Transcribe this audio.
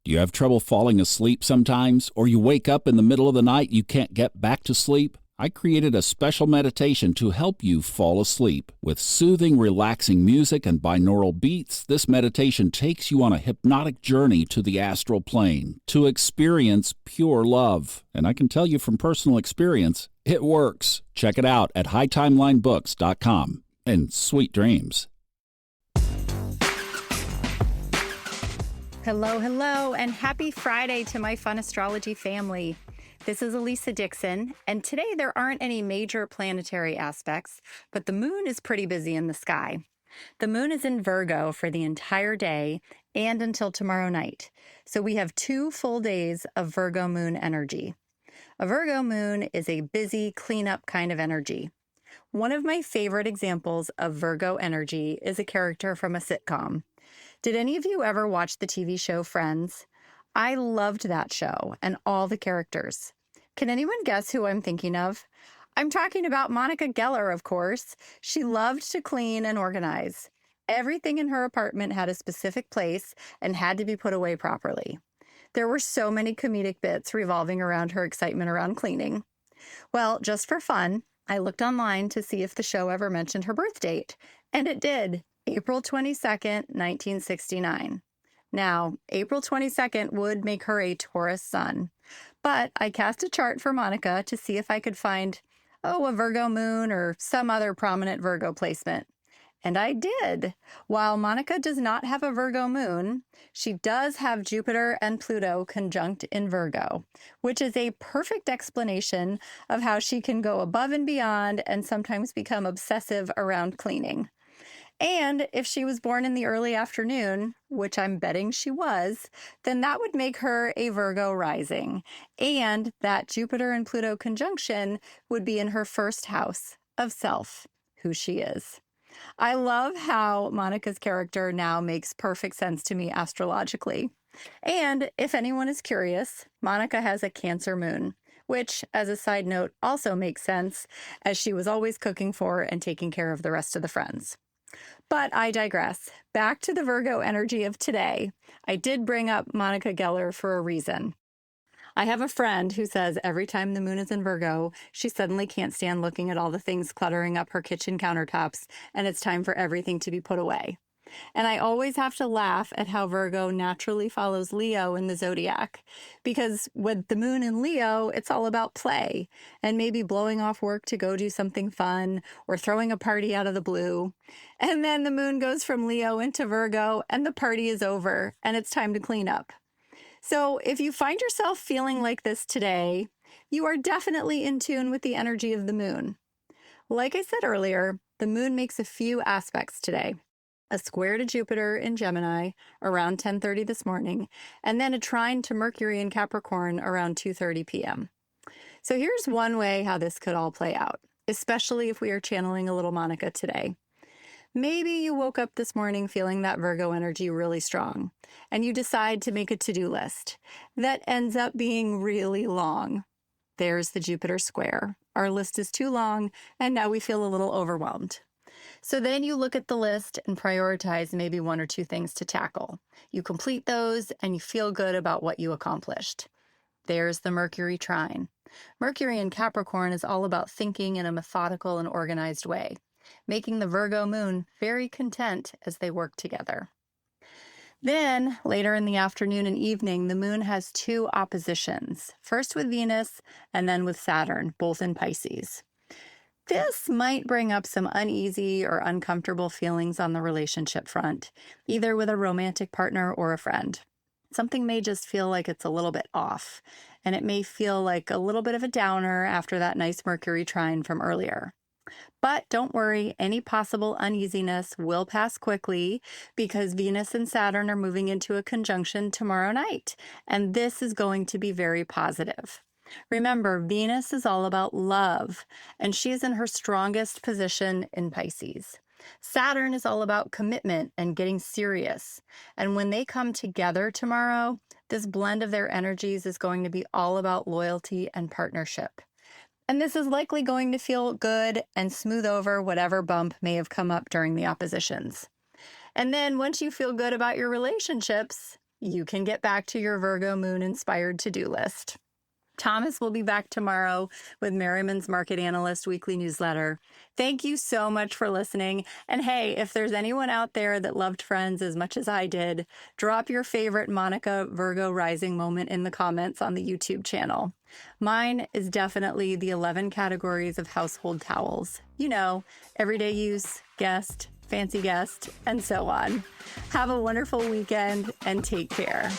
Do you have trouble falling asleep sometimes, or you wake up in the middle of the night and you can't get back to sleep? I created a special meditation to help you fall asleep. With soothing, relaxing music and binaural beats, this meditation takes you on a hypnotic journey to the astral plane to experience pure love. And I can tell you from personal experience, it works. Check it out at hightimelinebooks.com. And sweet dreams. Hello, and happy Friday to my fun astrology family. This is Alisa Dixon, and today there aren't any major planetary aspects, but the moon is pretty busy in the sky. The moon is in Virgo for the entire day and until tomorrow night, so we have 2 full days of Virgo moon energy. A Virgo moon is a busy, cleanup kind of energy. One of my favorite examples of Virgo energy is a character from a sitcom. Did any of you ever watch the TV show Friends? I loved that show and all the characters. Can anyone guess who I'm thinking of? I'm talking about Monica Geller, of course. She loved to clean and organize. Everything in her apartment had a specific place and had to be put away properly. There were so many comedic bits revolving around her excitement around cleaning. Well, just for fun, I looked online to see if the show ever mentioned her birth date, and it did. April 22nd, 1969. Now, April 22nd would make her a Taurus sun, but I cast a chart for Monica to see if I could find, a Virgo moon or some other prominent Virgo placement. And I did. While Monica does not have a Virgo moon, she does have Jupiter and Pluto conjunct in Virgo, which is a perfect explanation of how she can go above and beyond and sometimes become obsessive around cleaning. And if she was born in the early afternoon, which I'm betting she was, then that would make her a Virgo rising. And that Jupiter and Pluto conjunction would be in her first house of self, who she is. I love how Monica's character now makes perfect sense to me astrologically. And if anyone is curious, Monica has a Cancer moon, which, as a side note, also makes sense as she was always cooking for and taking care of the rest of the friends. But I digress. Back to the Virgo energy of today. I did bring up Monica Geller for a reason. I have a friend who says every time the moon is in Virgo, she suddenly can't stand looking at all the things cluttering up her kitchen countertops, and it's time for everything to be put away. And I always have to laugh at how Virgo naturally follows Leo in the zodiac, because with the moon in Leo, it's all about play and maybe blowing off work to go do something fun or throwing a party out of the blue. And then the moon goes from Leo into Virgo and the party is over and it's time to clean up. So if you find yourself feeling like this today, you are definitely in tune with the energy of the moon. Like I said earlier, the moon makes a few aspects today. A square to Jupiter in Gemini around 10:30 this morning, and then a trine to Mercury in Capricorn around 2:30 p.m. So here's one way how this could all play out, especially if we are channeling a little Monica today. Maybe you woke up this morning feeling that Virgo energy really strong, and you decide to make a to-do list that ends up being really long. There's the Jupiter square. Our list is too long, and now we feel a little overwhelmed. So then you look at the list and prioritize maybe 1 or 2 things to tackle. You complete those and you feel good about what you accomplished. There's the Mercury trine. Mercury in Capricorn is all about thinking in a methodical and organized way, making the Virgo moon very content as they work together. Then, later in the afternoon and evening, the moon has 2 oppositions, first with Venus and then with Saturn, both in Pisces. This might bring up some uneasy or uncomfortable feelings on the relationship front, either with a romantic partner or a friend. Something may just feel like it's a little bit off, and it may feel like a little bit of a downer after that nice Mercury trine from earlier. But don't worry, any possible uneasiness will pass quickly because Venus and Saturn are moving into a conjunction tomorrow night, and this is going to be very positive. Remember, Venus is all about love, and she's in her strongest position in Pisces. Saturn is all about commitment and getting serious. And when they come together tomorrow, this blend of their energies is going to be all about loyalty and partnership. And this is likely going to feel good and smooth over whatever bump may have come up during the oppositions. And then once you feel good about your relationships, you can get back to your Virgo moon-inspired to-do list. Thomas will be back tomorrow with Merriman's Market Analyst Weekly Newsletter. Thank you so much for listening. And hey, if there's anyone out there that loved Friends as much as I did, drop your favorite Monica Virgo rising moment in the comments on the YouTube channel. Mine is definitely the 11 categories of household towels. You know, everyday use, guest, fancy guest, and so on. Have a wonderful weekend and take care.